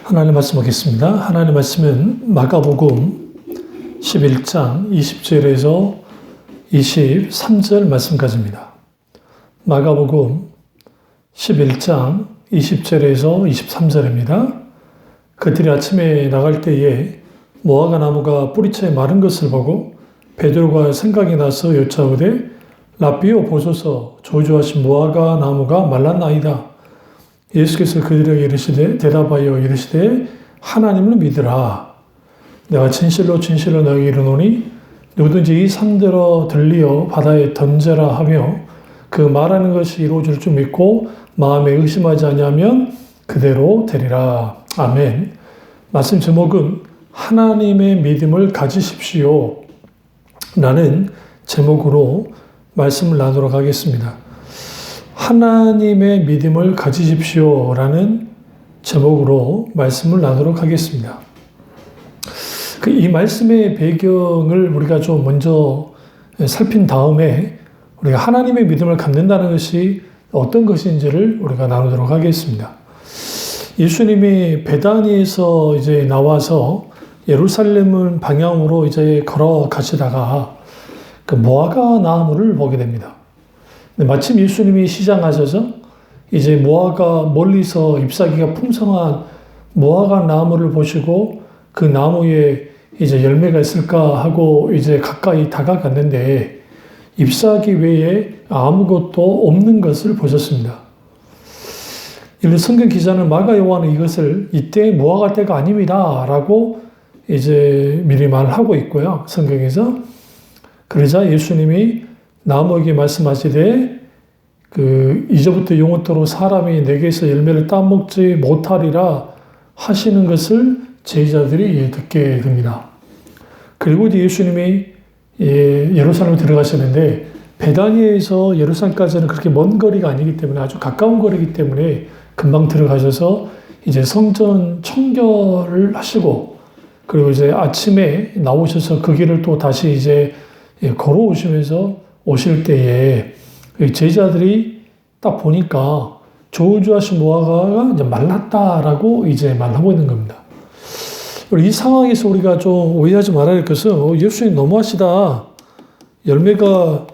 하나님 말씀 보겠습니다. 하나님 말씀은 마가복음 11장 20절에서 23절 말씀까지입니다. 마가복음 11장 20절에서 23절입니다. 그들이 아침에 나갈 때에 무화과 나무가 뿌리채 마른 것을 보고 베드로가 생각이 나서 여짜오되 라삐오 보소서 저주하신 무화과 나무가 말랐나이다. 예수께서 그들에게 이르시되 대답하여 이르시되 하나님을 믿으라. 내가 진실로 진실로 너에게 이르노니 누구든지 이 산들어 들리어 바다에 던져라 하며 그 말하는 것이 이루어질 줄 믿고 마음에 의심하지 아니하면 그대로 되리라. 아멘. 말씀 제목은 하나님의 믿음을 가지십시오 라는 제목으로 말씀을 나누도록 하겠습니다. 하나님의 믿음을 가지십시오 라는 제목으로 말씀을 나누도록 하겠습니다. 이 말씀의 배경을 우리가 좀 먼저 살핀 다음에 우리가 하나님의 믿음을 갖는다는 것이 어떤 것인지를 우리가 나누도록 하겠습니다. 예수님이 베다니에서 이제 나와서 예루살렘 방향으로 이제 걸어가시다가 그 무화과 나무를 보게 됩니다. 마침 예수님이 시장하셔서 이제 무화과 멀리서 잎사귀가 풍성한 무화과 나무를 보시고 그 나무에 이제 열매가 있을까 하고 이제 가까이 다가갔는데 잎사귀 외에 아무것도 없는 것을 보셨습니다. 이를 성경 기자는 마가 요한은 이것을 이때 무화과 때가 아닙니다 라고 이제 미리 말하고 있고요. 성경에서. 그러자 예수님이 나무에게 말씀하시되 이제부터 영원토록 사람이 내게서 열매를 따먹지 못하리라 하시는 것을 제자들이 듣게 됩니다. 그리고 이제 예수님이 예루살렘에 들어가시는데 베다니에서 예루살렘까지는 그렇게 먼 거리가 아니기 때문에 아주 가까운 거리이기 때문에 금방 들어가셔서 이제 성전 청결을 하시고 그리고 이제 아침에 나오셔서 그 길을 또 다시 이제 걸어오시면서 오실 때에 제자들이 딱 보니까 저주하신 무화과가 이제 말랐다라고 이제 말하고 있는 겁니다. 이 상황에서 우리가 좀 오해하지 말아야 할 것은 예수님 너무하시다. 무화과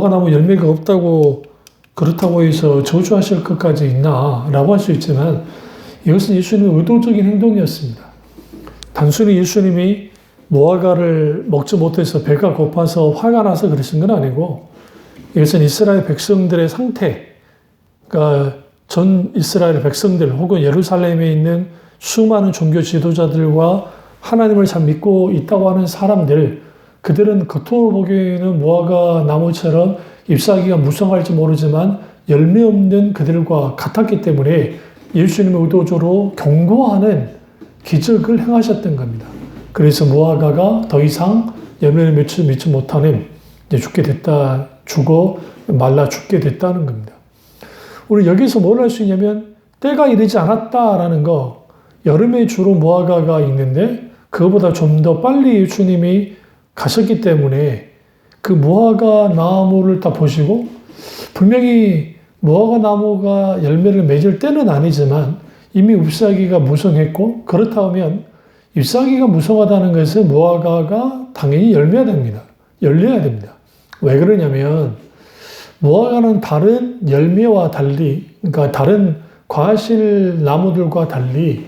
나무 열매가 없다고 그렇다고 해서 저주하실 것까지 있나 라고 할 수 있지만 이것은 예수님의 의도적인 행동이었습니다. 단순히 예수님이 무화과를 먹지 못해서 배가 고파서 화가 나서 그러신 건 아니고 이것은 이스라엘 백성들의 상태, 그러니까 전 이스라엘 백성들 혹은 예루살렘에 있는 수많은 종교 지도자들과 하나님을 잘 믿고 있다고 하는 사람들, 그들은 겉으로 보기에는 무화과 나무처럼 잎사귀가 무성할지 모르지만 열매 없는 그들과 같았기 때문에 예수님의 의도적으로 경고하는 기적을 행하셨던 겁니다. 그래서 무화과가 더 이상 열매를 맺지 못하는 죽어 말라 죽게 됐다는 겁니다. 우리 여기서 뭘 할 수 있냐면 때가 이르지 않았다라는 거, 여름에 주로 무화과가 있는데 그거보다 좀 더 빨리 예수님이 가셨기 때문에 그 무화과 나무를 딱 보시고 분명히 무화과 나무가 열매를 맺을 때는 아니지만 이미 잎사귀가 무성했고 그렇다면 잎사귀가 무성하다는 것은 무화과가 당연히 열려야 됩니다. 왜 그러냐면 무화과는 다른 열매와 달리, 그러니까 다른 과실 나무들과 달리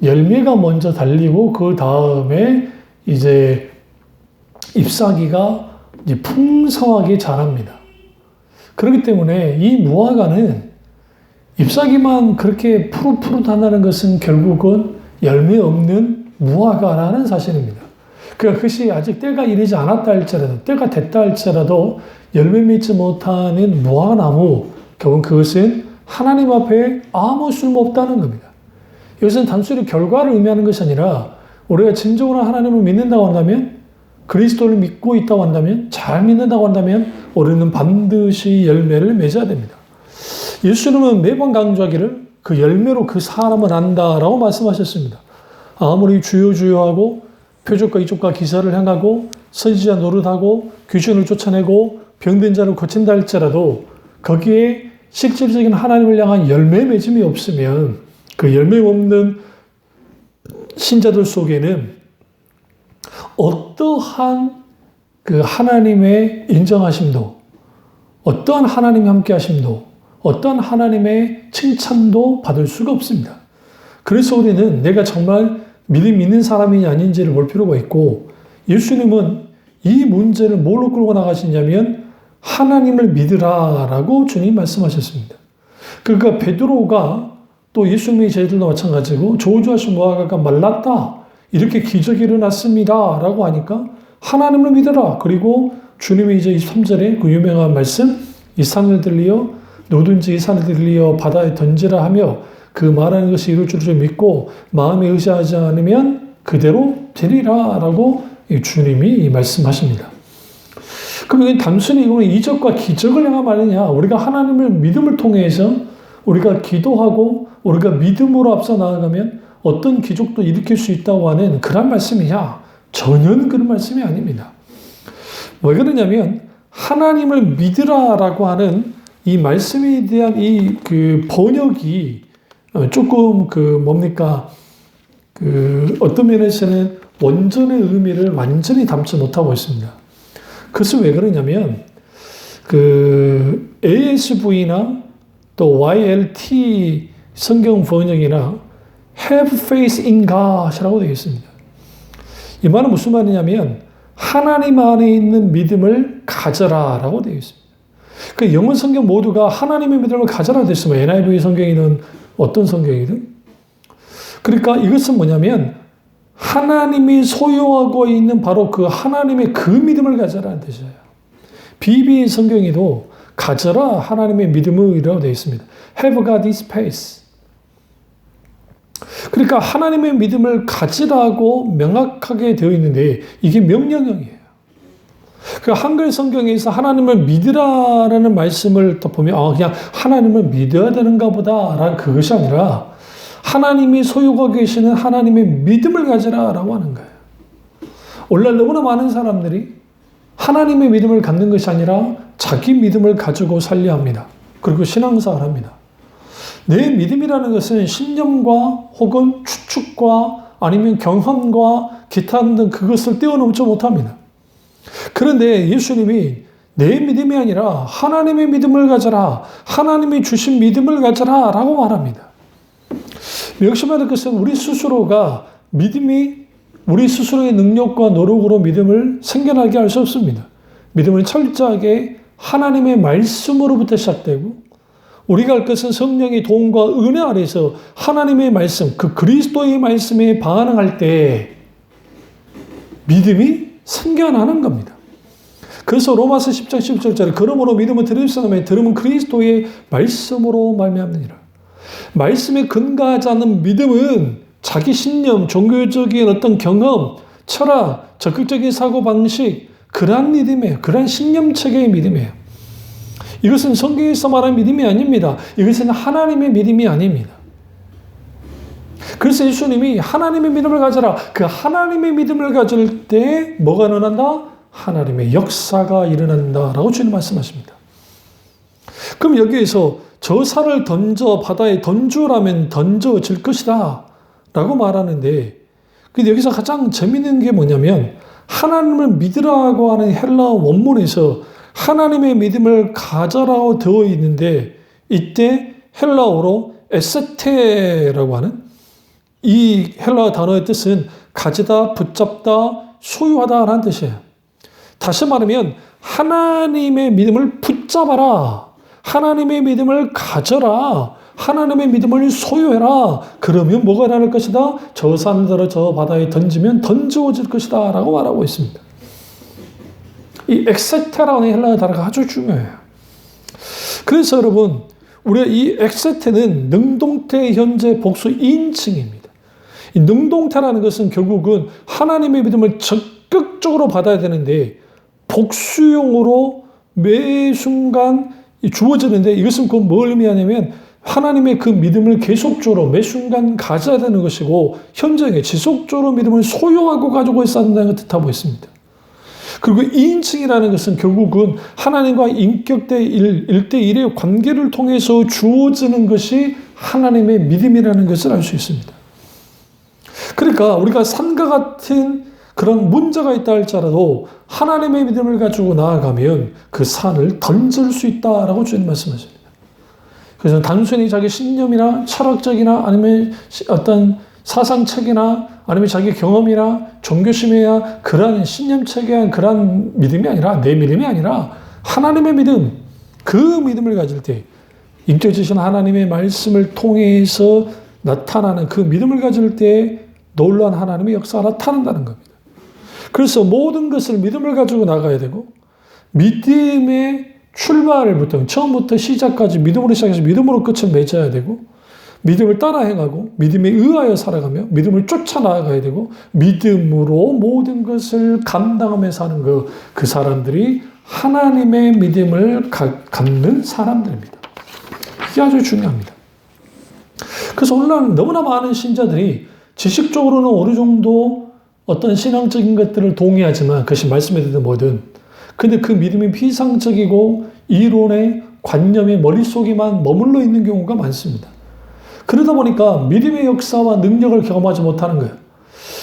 열매가 먼저 달리고 그 다음에 이제 잎사귀가 이제 풍성하게 자랍니다. 그렇기 때문에 이 무화과는 잎사귀만 그렇게 푸릇푸릇하다는 것은 결국은 열매 없는 무화과라는 사실입니다. 그러니까 그것이 아직 때가 이르지 않았다 할지라도, 때가 됐다 할지라도 열매 맺지 못하는 무화과 나무, 결국 그것은 하나님 앞에 아무 쓸모없다는 겁니다. 이것은 단순히 결과를 의미하는 것이 아니라 우리가 진정으로 하나님을 믿는다고 한다면, 그리스도를 믿고 있다고 한다면, 잘 믿는다고 한다면 우리는 반드시 열매를 맺어야 됩니다. 예수님은 매번 강조하기를 그 열매로 그 사람은 안다라고 말씀하셨습니다. 아무리 주여 주여 하고 표적과 이적과 기사를 행하고 선지자 노릇하고 귀신을 쫓아내고 병든 자를 고친다 할지라도 거기에 실질적인 하나님을 향한 열매 맺음이 없으면 그 열매 없는 신자들 속에는 어떠한 그 하나님의 인정하심도, 어떠한 하나님의 함께 하심도, 어떠한 하나님의 칭찬도 받을 수가 없습니다. 그래서 우리는 내가 정말 믿음 있는 사람이냐 아닌지를 볼 필요가 있고, 예수님은 이 문제를 뭘로 끌고 나가시냐면 하나님을 믿으라라고 주님 말씀하셨습니다. 그러니까 베드로가 또 예수님의 제자들도 마찬가지고 저주하신 무화과가 말랐다, 이렇게 기적이 일어났습니다 라고 하니까 하나님을 믿으라. 그리고 주님이 이제 23절에 그 유명한 말씀, 이 산을 들리어 누구든지 이 산을 들리어 바다에 던지라 하며 그 말하는 것이 이룰 줄 믿고 마음에 의지하지 않으면 그대로 되리라 라고 주님이 말씀하십니다. 그럼 이건 단순히 이거는 이적과 기적을 향한 말이냐, 우리가 하나님을 믿음을 통해서 우리가 기도하고 우리가 믿음으로 앞서 나아가면 어떤 기적도 일으킬 수 있다고 하는 그런 말씀이냐? 전혀 그런 말씀이 아닙니다. 왜 그러냐면 하나님을 믿으라라고 하는 이 말씀에 대한 이 그 번역이 조금 어떤 면에서는 원전의 의미를 완전히 담지 못하고 있습니다. 그것은 왜 그러냐면 그 ASV나 또 YLT 성경 번역이나 have faith in God이라고 되어 있습니다. 이 말은 무슨 말이냐면 하나님 안에 있는 믿음을 가져라라고 되어 있습니다. 그 영어 성경 모두가 하나님의 믿음을 가져라 되어 있습니다. NIV 성경이든 어떤 성경이든. 그러니까 이것은 뭐냐면 하나님이 소유하고 있는 바로 그 하나님의 그 믿음을 가져라는 뜻이에요. BB 성경에도 가져라 하나님의 믿음이라고 되어 있습니다. Have God this faith. 그러니까 하나님의 믿음을 가지라고 명확하게 되어 있는데 이게 명령형이에요. 그 한글 성경에서 하나님을 믿으라라는 말씀을 또 보면 그냥 하나님을 믿어야 되는가 보다라는 그것이 아니라 하나님이 소유하고 계시는 하나님의 믿음을 가지라라고 하는 거예요. 오늘날 너무나 많은 사람들이 하나님의 믿음을 갖는 것이 아니라 자기 믿음을 가지고 살려 합니다. 그리고 신앙생활을 합니다. 내 믿음이라는 것은 신념과 혹은 추측과 아니면 경험과 기타 등 그것을 뛰어넘지 못합니다. 그런데 예수님이 내 믿음이 아니라 하나님의 믿음을 가져라, 하나님이 주신 믿음을 가져라 라고 말합니다. 명심해야 될 것은 우리 스스로가 믿음이 우리 스스로의 능력과 노력으로 믿음을 생겨나게 할 수 없습니다. 믿음은 철저하게 하나님의 말씀으로부터 시작되고 우리가 할 것은 성령의 도움과 은혜 아래서 하나님의 말씀, 그 그리스도의 말씀에 반응할 때 믿음이 생겨나는 겁니다. 그래서 로마서 10장 11절에 그러므로 믿음은 들으시는 면 들음은 그리스도의 말씀으로 말미암느니라. 말씀에 근거하지 않는 믿음은 자기 신념, 종교적인 어떤 경험, 철학, 적극적인 사고방식, 그러한 믿음이에요. 그러한 신념체계의 믿음이에요. 이것은 성경에서 말하는 믿음이 아닙니다. 이것은 하나님의 믿음이 아닙니다. 그래서 예수님이 하나님의 믿음을 가져라. 그 하나님의 믿음을 가질 때 뭐가 일어난다? 하나님의 역사가 일어난다라고 주님 말씀하십니다. 그럼 여기에서 저 산을 던져 바다에 던주라면 던져질 것이다 라고 말하는데, 근데 여기서 가장 재밌는 게 뭐냐면 하나님을 믿으라고 하는 헬라 원문에서 하나님의 믿음을 가져라고 되어 있는데 이때 헬라어로 에세테라고 하는 이 헬라 단어의 뜻은 가지다, 붙잡다, 소유하다라는 뜻이에요. 다시 말하면 하나님의 믿음을 붙잡아라, 하나님의 믿음을 가져라, 하나님의 믿음을 소유해라. 그러면 뭐가 일어날 것이다? 저 산들을 저 바다에 던지면 던져질 것이다 라고 말하고 있습니다. 이 엑세테라는 헬라어 단어가 아주 중요해요. 그래서 여러분, 우리가 이 엑세테는 능동태 현재 복수 2인칭입니다. 이 능동태라는 것은 결국은 하나님의 믿음을 적극적으로 받아야 되는데 복수용으로 매 순간 주어지는데, 이것은 곧 뭘 의미하냐면 하나님의 그 믿음을 계속적으로 매 순간 가져야 되는 것이고 현장에 지속적으로 믿음을 소유하고 가지고 있어야 한다는 것을 뜻하고 있습니다. 그리고 2인칭이라는 것은 결국은 하나님과 인격대 1대1의 관계를 통해서 주어지는 것이 하나님의 믿음이라는 것을 알 수 있습니다. 그러니까 우리가 산과 같은 그런 문제가 있다 할지라도 하나님의 믿음을 가지고 나아가면 그 산을 던질 수 있다라고 주님 말씀하십니다. 그래서 단순히 자기 신념이나 철학적이나 아니면 어떤 사상책이나 아니면 자기 경험이나 종교심이나 그러한 신념책에 대한 그러한 믿음이 아니라 내 믿음이 아니라 하나님의 믿음, 그 믿음을 가질 때 인격지신 하나님의 말씀을 통해서 나타나는 그 믿음을 가질 때 놀라운 하나님의 역사가 나타난다는 겁니다. 그래서 모든 것을 믿음을 가지고 나가야 되고 믿음의 출발부터 처음부터 시작까지 믿음으로 시작해서 믿음으로 끝을 맺어야 되고 믿음을 따라 행하고 믿음에 의하여 살아가며 믿음을 쫓아 나아가야 되고 믿음으로 모든 것을 감당하며 사는 그 사람들이 하나님의 믿음을 갖는 사람들입니다. 이게 아주 중요합니다. 그래서 오늘날 너무나 많은 신자들이 지식적으로는 어느 정도 어떤 신앙적인 것들을 동의하지만 그것이 말씀에 되든 뭐든 근데 그 믿음이 피상적이고 이론의 관념의 머릿속에만 머물러 있는 경우가 많습니다. 그러다 보니까 믿음의 역사와 능력을 경험하지 못하는 거예요.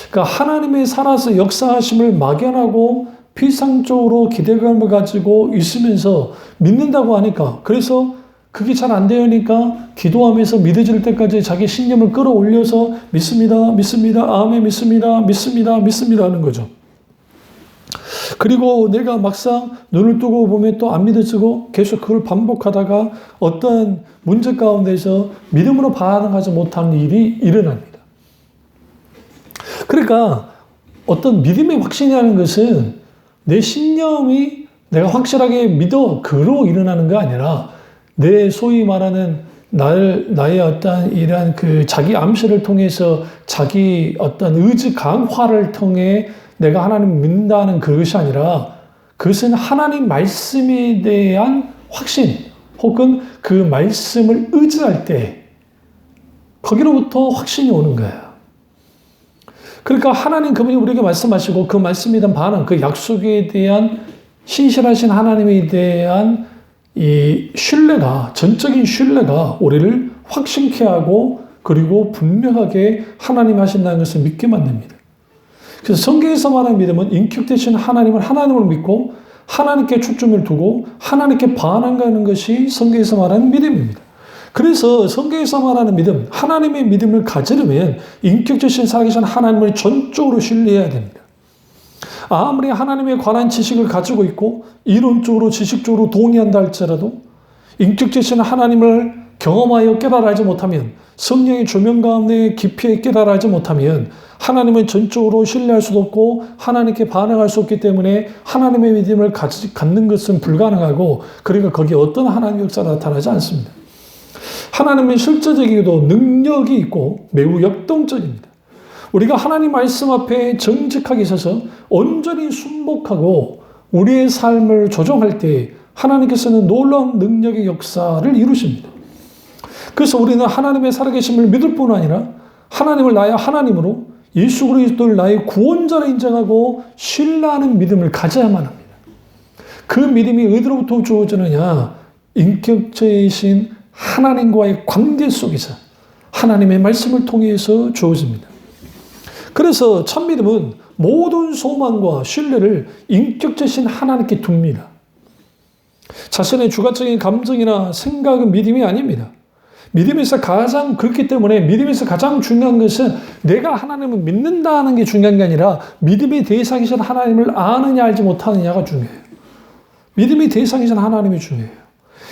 그러니까 하나님의 살아서 역사하심을 막연하고 피상적으로 기대감을 가지고 있으면서 믿는다고 하니까 그래서 그게 잘 안 되니까 기도하면서 믿어질 때까지 자기 신념을 끌어올려서 믿습니다, 믿습니다, 아멘, 믿습니다, 믿습니다, 믿습니다 하는 거죠. 그리고 내가 막상 눈을 뜨고 보면 또 안 믿어지고 계속 그걸 반복하다가 어떤 문제 가운데서 믿음으로 반응하지 못하는 일이 일어납니다. 그러니까 어떤 믿음의 확신이라는 것은 내 신념이 내가 확실하게 믿어 그로 일어나는 게 아니라 내 소위 말하는 나의 어떤 이러한 그 자기 암시를 통해서 자기 어떤 의지 강화를 통해 내가 하나님 믿는다는 그것이 아니라 그것은 하나님 말씀에 대한 확신 혹은 그 말씀을 의지할 때 거기로부터 확신이 오는 거예요. 그러니까 하나님 그분이 우리에게 말씀하시고 그 말씀에 대한 반응, 그 약속에 대한 신실하신 하나님에 대한 이 신뢰가, 전적인 신뢰가 우리를 확신케 하고 그리고 분명하게 하나님 하신다는 것을 믿게 만듭니다. 그래서 성경에서 말하는 믿음은 인격 되신 하나님을 믿고 하나님께 초점을 두고 하나님께 반응하는 것이 성경에서 말하는 믿음입니다. 그래서 성경에서 말하는 믿음, 하나님의 믿음을 가지려면 인격 되신 살아계신 하나님을 전적으로 신뢰해야 됩니다. 아무리 하나님에 관한 지식을 가지고 있고 이론적으로 지식적으로 동의한다 할지라도 인격되신 하나님을 경험하여 깨달아 알지 못하면 성령의 조명 가운데 깊이 깨달아 알지 못하면 하나님을 전적으로 신뢰할 수도 없고 하나님께 반응할 수 없기 때문에 하나님의 믿음을 갖는 것은 불가능하고 그러니까 거기에 어떤 하나님의 역사가 나타나지 않습니다. 하나님은 실제적이기도 능력이 있고 매우 역동적입니다. 우리가 하나님 말씀 앞에 정직하게 서서 온전히 순복하고 우리의 삶을 조정할 때 하나님께서는 놀라운 능력의 역사를 이루십니다. 그래서 우리는 하나님의 살아계심을 믿을 뿐 아니라 하나님을 나의 하나님으로 예수 그리스도를 나의 구원자로 인정하고 신뢰하는 믿음을 가져야만 합니다. 그 믿음이 어디로부터 주어지느냐? 인격체이신 하나님과의 관계 속에서 하나님의 말씀을 통해서 주어집니다. 그래서 참 믿음은 모든 소망과 신뢰를 인격체신 하나님께 둡니다. 자신의 주관적인 감정이나 생각은 믿음이 아닙니다. 믿음에서 그렇기 때문에 믿음에서 가장 중요한 것은 내가 하나님을 믿는다는 게 중요한 게 아니라 믿음의 대상이신 하나님을 아느냐 알지 못하느냐가 중요해요. 믿음의 대상이신 하나님이 중요해요.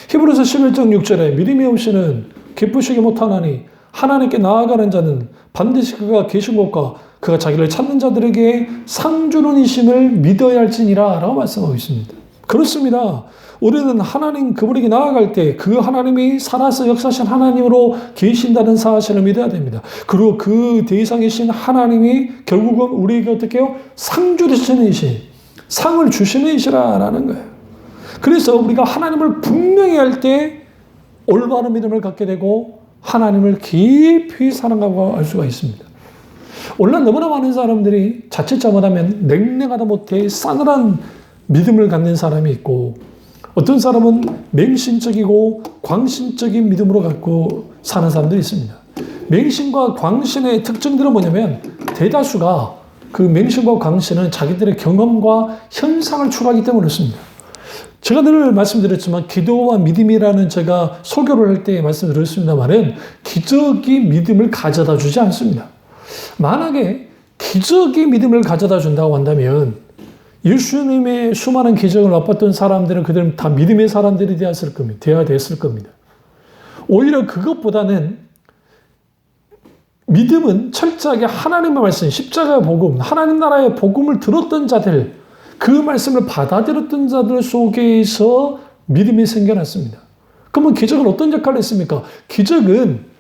히브리서 11장 6절에 믿음이 없이는 기쁘시게 못하나니 하나님께 나아가는 자는 반드시 그가 계신 곳과 그가 자기를 찾는 자들에게 상 주는 이심을 믿어야 할지니라 라고 말씀하고 있습니다. 그렇습니다. 우리는 하나님 그분에게 나아갈 때 그 하나님이 살아서 역사하신 하나님으로 계신다는 사실을 믿어야 됩니다. 그리고 그 대상이신 하나님이 결국은 우리에게 어떻게 해요? 상 주시는 이신, 상을 주시는 이시라는 거예요. 그래서 우리가 하나님을 분명히 할 때 올바른 믿음을 갖게 되고 하나님을 깊이 사랑하고 알 수가 있습니다. 오늘날 너무나 많은 사람들이 자칫 잘못하면 냉랭하다 못해 싸늘한 믿음을 갖는 사람이 있고 어떤 사람은 맹신적이고 광신적인 믿음으로 갖고 사는 사람들이 있습니다. 맹신과 광신의 특징들은 뭐냐면 대다수가 그 맹신과 광신은 자기들의 경험과 현상을 추구하기 때문에 그렇습니다. 제가 늘 말씀드렸지만 기도와 믿음이라는 제가 설교를 할 때 말씀드렸습니다만은 기적이 믿음을 가져다 주지 않습니다. 만약에 기적이 믿음을 가져다 준다고 한다면 예수님의 수많은 기적을 맛봤던 사람들은 그들은 다 믿음의 사람들이 되었을 겁니다. 되어야 됐을 겁니다. 오히려 그것보다는 믿음은 철저하게 하나님의 말씀, 십자가의 복음, 하나님 나라의 복음을 들었던 자들, 그 말씀을 받아들였던 자들 속에서 믿음이 생겨났습니다. 그러면 기적은 어떤 역할을 했습니까? 기적은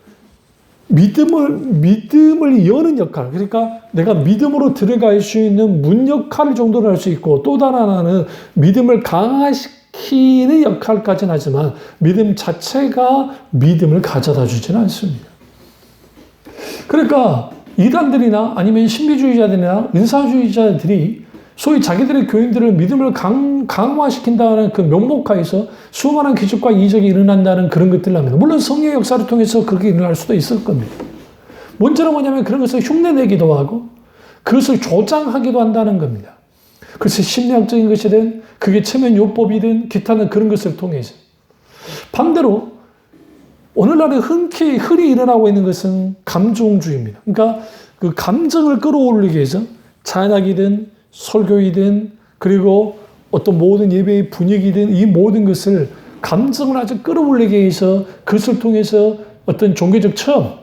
믿음을 여는 역할, 그러니까 내가 믿음으로 들어갈 수 있는 문 역할 정도를 할 수 있고, 또 다른 하나는 믿음을 강화시키는 역할까지는 하지만 믿음 자체가 믿음을 가져다 주지는 않습니다. 그러니까 이단들이나 아니면 신비주의자들이나 은사주의자들이 소위 자기들의 교인들을 믿음을 강화시킨다는 그 명목하에서 수많은 기적과 이적이 일어난다는 그런 것들을 합니다. 물론 성령의 역사를 통해서 그게 일어날 수도 있을 겁니다. 문제는 뭐냐면 그런 것을 흉내내기도 하고 그것을 조장하기도 한다는 겁니다. 그래서 심리학적인 것이든 그게 체면요법이든 기타는 그런 것을 통해서. 반대로 오늘날에 흔히 일어나고 있는 것은 감정주의입니다. 그러니까 그 감정을 끌어올리기 위해서 찬양이든 설교이든 그리고 어떤 모든 예배의 분위기든 이 모든 것을 감정을 아주 끌어올리기 위해서 그것을 통해서 어떤 종교적 체험,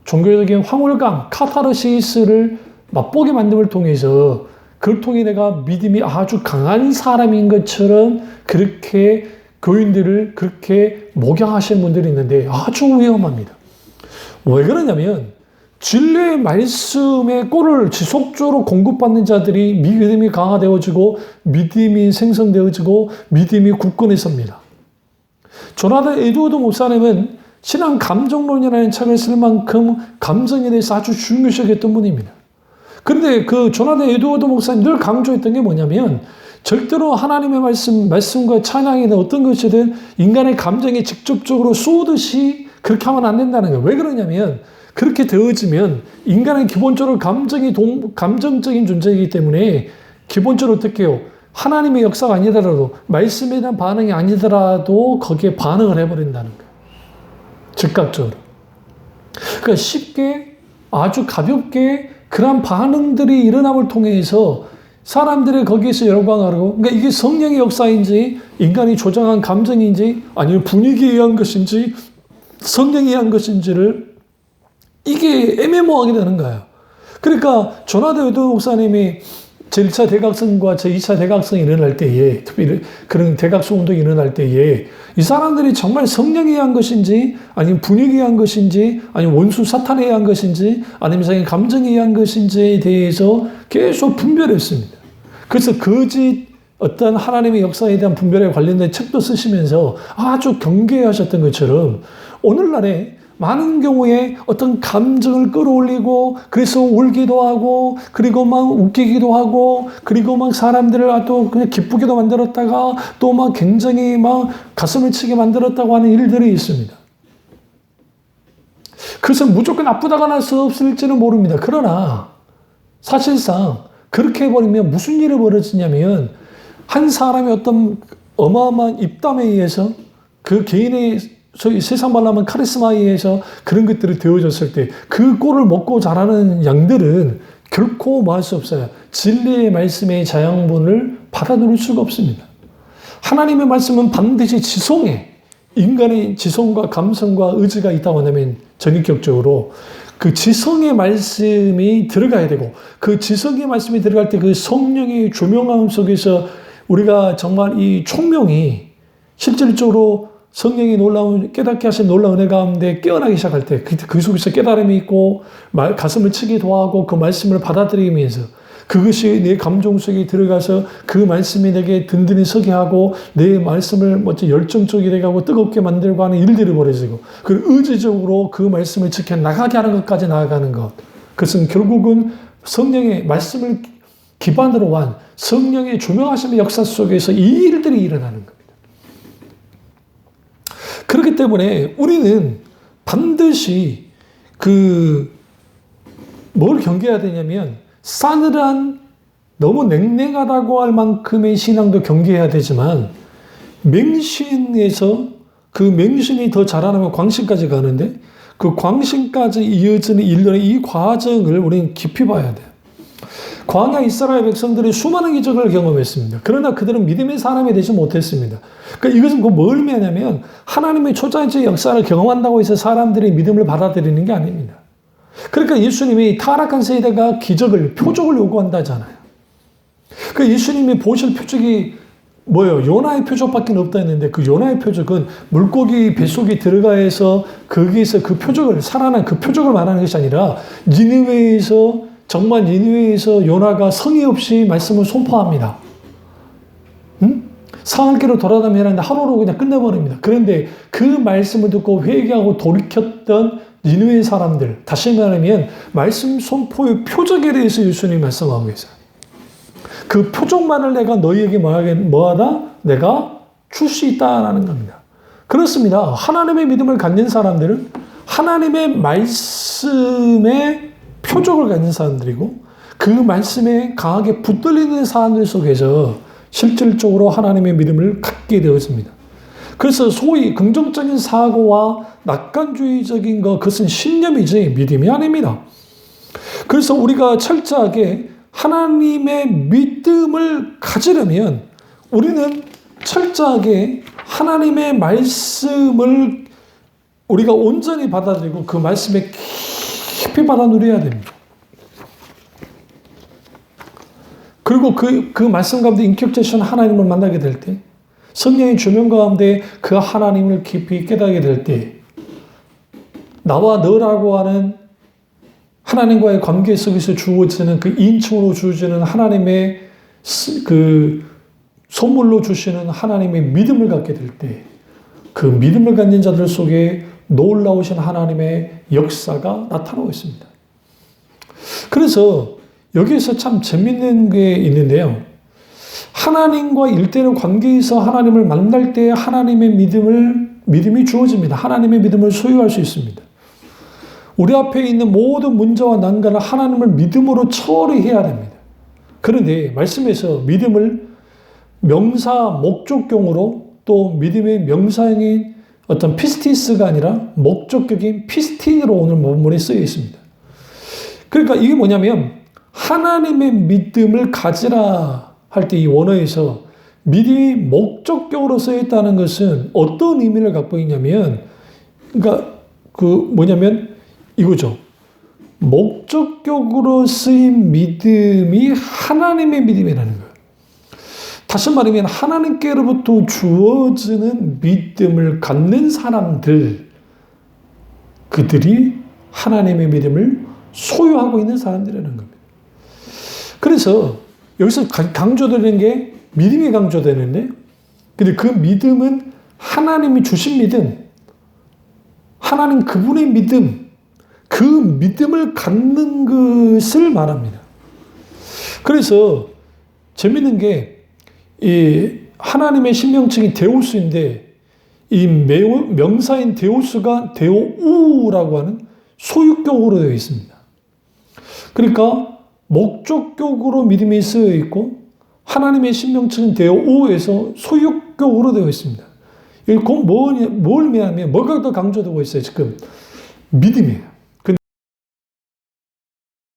종교적인 황홀감, 카타르시스를 맛보게 만듦을 통해서 그걸 통해 내가 믿음이 아주 강한 사람인 것처럼 그렇게 교인들을 그렇게 목양하시는 분들이 있는데 아주 위험합니다. 왜 그러냐면 진리의 말씀의 꼴을 지속적으로 공급받는 자들이 믿음이 강화되어지고 믿음이 생성되어지고 믿음이 굳건해집니다. 조나단 에드워드 목사님은 신앙 감정론이라는 책을 쓸 만큼 감정에 대해서 아주 중요시했던 분입니다. 그런데 그 조나단 에드워드 목사님 늘 강조했던 게 뭐냐면 절대로 하나님의 말씀과 찬양이나 어떤 것이든 인간의 감정에 직접적으로 쏘듯이 그렇게 하면 안 된다는 거예요. 왜 그러냐면 그렇게 되어지면 인간은 기본적으로 감정적인 존재이기 때문에 기본적으로 어떻게 해요? 하나님의 역사가 아니더라도 말씀에 대한 반응이 아니더라도 거기에 반응을 해버린다는 거예요. 즉각적으로. 그러니까 쉽게 아주 가볍게 그런 반응들이 일어남을 통해서 사람들이 거기에서 열광하고 그러니까 이게 성령의 역사인지 인간이 조장한 감정인지 아니면 분위기에 의한 것인지 성령에 의한 것인지를 이게 애매모호하게 되는 거예요. 그러니까 조나단 에드워드 목사님이 제1차 대각성과 제2차 대각성이 일어날 때에 특별히 그런 대각성 운동이 일어날 때에 이 사람들이 정말 성령에 의한 것인지 아니면 분위기에 의한 것인지 아니면 원수 사탄에 의한 것인지 아니면 자기 감정에 의한 것인지에 대해서 계속 분별했습니다. 그래서 거짓 어떤 하나님의 역사에 대한 분별에 관련된 책도 쓰시면서 아주 경계하셨던 것처럼 오늘날에 많은 경우에 어떤 감정을 끌어올리고 그래서 울기도 하고 그리고 막 웃기기도 하고 그리고 막 사람들을 또 그냥 기쁘게도 만들었다가 또 막 굉장히 막 가슴을 치게 만들었다고 하는 일들이 있습니다. 그것은 무조건 나쁘다거나 할 수 없을지는 모릅니다. 그러나 사실상 그렇게 해버리면 무슨 일이 벌어지냐면 한 사람의 어떤 어마어마한 입담에 의해서 그 개인의 소위 세상 말로 하면 카리스마에 의해서 그런 것들이 되어졌을 때 그 꼴을 먹고 자라는 양들은 결코 뭐 할 수 없어요. 진리의 말씀의 자양분을 받아들일 수가 없습니다. 하나님의 말씀은 반드시 지성에 인간의 지성과 감성과 의지가 있다고 한다면 전인격적으로 그 지성의 말씀이 들어가야 되고 그 지성의 말씀이 들어갈 때 그 성령의 조명함 속에서 우리가 정말 이 총명이 실질적으로 성령이 놀라운 깨닫게 하신 놀라운 은혜 가운데 깨어나기 시작할 때 그 속에서 깨달음이 있고 가슴을 치기도 하고 그 말씀을 받아들이면서 그것이 내 감정 속에 들어가서 그 말씀이 내게 든든히 서게 하고 내 말씀을 열정적이 되고 뜨겁게 만들고 하는 일들이 벌어지고 그 의지적으로 그 말씀을 지켜 나가게 하는 것까지 나아가는 것. 그것은 결국은 성령의 말씀을 기반으로 한 성령의 조명하심의 역사 속에서 이 일들이 일어나는 겁니다. 때문에 우리는 반드시 뭘 경계해야 되냐면, 싸늘한, 너무 냉랭하다고 할 만큼의 신앙도 경계해야 되지만, 맹신에서 그 맹신이 더 자라나면 광신까지 가는데, 그 광신까지 이어지는 일련의 이 과정을 우리는 깊이 봐야 돼요. 광야 이스라엘 백성들이 수많은 기적을 경험했습니다. 그러나 그들은 믿음의 사람이 되지 못했습니다. 그러니까 이것은 뭘 의미하냐면, 하나님의 초자연적 역사를 경험한다고 해서 사람들이 믿음을 받아들이는 게 아닙니다. 그러니까 예수님이 타락한 세대가 기적을, 표적을 요구한다잖아요. 그러니까 예수님이 보실 표적이 뭐예요? 요나의 표적밖에 없다 했는데, 그 요나의 표적은 물고기 뱃속에 들어가서 거기에서 그 표적을, 살아난 그 표적을 말하는 것이 아니라, 정말 니느웨에서 요나가 성의 없이 말씀을 선포합니다. 상할기로 돌아다니면 하는데 하루로 그냥 끝내버립니다. 그런데 그 말씀을 듣고 회개하고 돌이켰던 니느웨 사람들, 다시 말하면 말씀 선포의 표적에 대해서 예수님이 말씀하고 계세요. 그 표적만을 내가 너희에게 뭐하다? 내가 줄 수 있다라는 겁니다. 그렇습니다. 하나님의 믿음을 갖는 사람들은 하나님의 말씀에 표적을 갖는 사람들이고, 그 말씀에 강하게 붙들리는 사람들 속에서 실질적으로 하나님의 믿음을 갖게 되었습니다. 그래서 소위 긍정적인 사고와 낙관주의적인 그것은 신념이지 믿음이 아닙니다. 그래서 우리가 철저하게 하나님의 믿음을 가지려면 우리는 철저하게 하나님의 말씀을 우리가 온전히 받아들이고 그 말씀에 깊이 받아 누려야 됩니다. 그리고 그 말씀 가운데 인격되신 하나님을 만나게 될 때, 성령의 조명 가운데 그 하나님을 깊이 깨닫게 될 때, 나와 너라고 하는 하나님과의 관계 속에서 주어지는 그 인칭으로 주어지는 하나님의 그 선물로 주시는 하나님의 믿음을 갖게 될 때, 그 믿음을 갖는 자들 속에 놀라우신 하나님의 역사가 나타나고 있습니다. 그래서 여기에서 참 재밌는 게 있는데요. 하나님과 일대는 관계에서 하나님을 만날 때 하나님의 믿음이 주어집니다. 하나님의 믿음을 소유할 수 있습니다. 우리 앞에 있는 모든 문제와 난관을 하나님을 믿음으로 처리해야 됩니다. 그런데 말씀에서 믿음을 명사, 목적격으로 또 믿음의 명사형인 어떤 피스티스가 아니라 목적격인 피스틴으로 오늘 본문에 쓰여 있습니다. 그러니까 이게 뭐냐면 하나님의 믿음을 가지라 할 때 이 원어에서 믿음이 목적격으로 쓰여 있다는 것은 어떤 의미를 갖고 있냐면, 그러니까 이거죠. 목적격으로 쓰인 믿음이 하나님의 믿음이라는 거예요. 다시 말하면 하나님께로부터 주어지는 믿음을 갖는 사람들, 그들이 하나님의 믿음을 소유하고 있는 사람들이라는 겁니다. 그래서 여기서 강조되는 게 믿음이 강조되는데, 근데 그 믿음은 하나님이 주신 믿음, 하나님 그분의 믿음, 그 믿음을 갖는 것을 말합니다. 그래서 재밌는 게 이 하나님의 신명칭이 데우스인데 이 명사인 데우스가 데오우라고 하는 소유격으로 되어 있습니다. 그러니까 목적격으로 믿음이 쓰여 있고 하나님의 신명칭은 데오우에서 소유격으로 되어 있습니다. 이건 뭘 의미하냐면 뭐가 더 강조되고 있어요. 지금 믿음이에요.